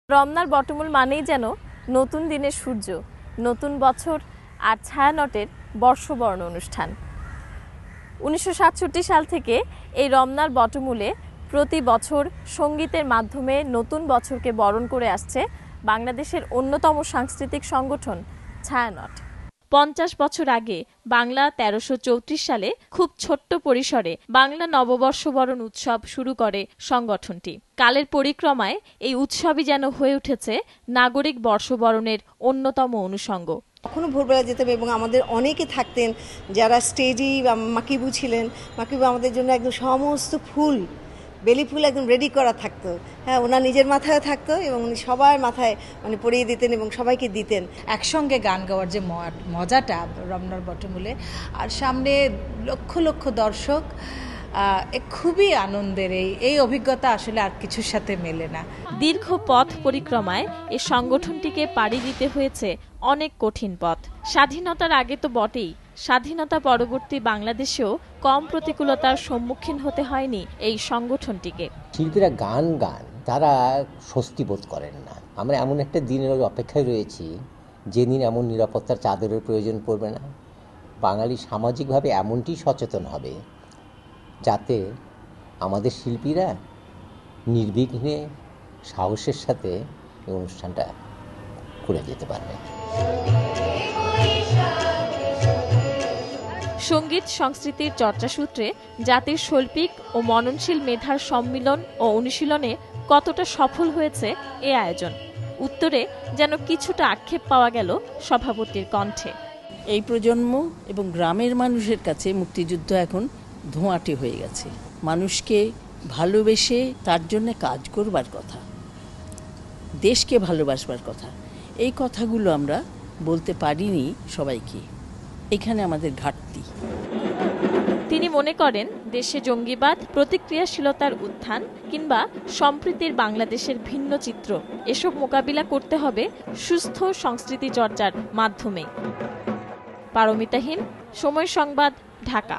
রমনার বটমূল মানেই যেন নতুন দিনের সূর্য, নতুন বছর আর ছায়ানটের বর্ষবরণ অনুষ্ঠান। 1967 সাল থেকে এই রমনার বটমূলে প্রতি বছর সঙ্গীতের মাধ্যমে নতুন বছরকে বরণ করে আসছে বাংলাদেশের অন্যতম সাংস্কৃতিক সংগঠন ছায়ানট। 50 বছর আগে বাংলা 1334 সালে খুব ছোট্ট পরিসরে বাংলা নববর্ষবরণ উৎসব শুরু করে সংগঠনটি। কালের পরিক্রমায় এই উৎসবই যেন হয়ে উঠেছে নাগরিক বর্ষবরণের অন্যতম অনুষঙ্গ। কখনো ভোরবেলা যেতাম এবং আমাদের অনেকে থাকতেন যারা স্টেজেই মাকিবু ছিলেন। মাকিবু আমাদের জন্য একদম সমস্ত ফুল, বেলি ফুল একদম রেডি করা থাকতো। হ্যাঁ, ওনার নিজের মাথায় থাকতো এবং উনি সবার মাথায় পরিয়ে দিতেন এবং সবাইকে দিতেন। একসঙ্গে গান গাওয়ার যে মজাটা রমনার বটমূলে, আর সামনে লক্ষ লক্ষ দর্শক, খুবই আনন্দের। এই অভিজ্ঞতা আসলে আর কিছুর সাথে মেলে না। দীর্ঘ পথ পরিক্রমায় এই সংগঠনটিকে পাড়ি দিতে হয়েছে অনেক কঠিন পথ। স্বাধীনতার আগে তো বটেই, স্বাধীনতা পরবর্তী বাংলাদেশেও কম প্রতিকূলতার সম্মুখীন হতে হয়নি এই সংগঠনটিকে। শিল্পীরা গান তারা স্বস্তি বোধ করেন না। আমরা এমন একটা দিনের অপেক্ষায় রয়েছি যেদিন এমন নিরাপত্তার চাদরের প্রয়োজন পড়বে না। বাঙালি সামাজিকভাবে এমনটি সচেতন হবে যাতে আমাদের শিল্পীরা নির্বিঘ্নে সাহসের সাথে এই অনুষ্ঠানটা করে যেতে পারবে। সঙ্গীত সংস্কৃতির চর্চা সূত্রে জাতির শৈল্পিক ও মননশীল মেধার সম্মিলন ও অনুশীলনে কতটা সফল হয়েছে এ আয়োজন, উত্তরে যেন কিছুটা আক্ষেপ পাওয়া গেল সভাপতির কণ্ঠে। এই প্রজন্ম এবং গ্রামের মানুষের কাছে মুক্তিযুদ্ধ এখন ধোঁয়াটে হয়ে গেছে। মানুষকে ভালোবেসে তার জন্য কাজ করবার কথা, দেশকে ভালোবাসবার কথা, এই কথাগুলো আমরা বলতে পারিনি সবাইকে। এখানে আমাদের ঘাটতি। তিনি মনে করেন দেশে জঙ্গিবাদ, প্রতিক্রিয়াশীলতার উত্থান কিংবা সম্প্রীতির বাংলাদেশের ভিন্ন চিত্র, এসব মোকাবিলা করতে হবে সুস্থ সংস্কৃতি চর্চার মাধ্যমে। পারমিতা হিম, সময় সংবাদ, ঢাকা।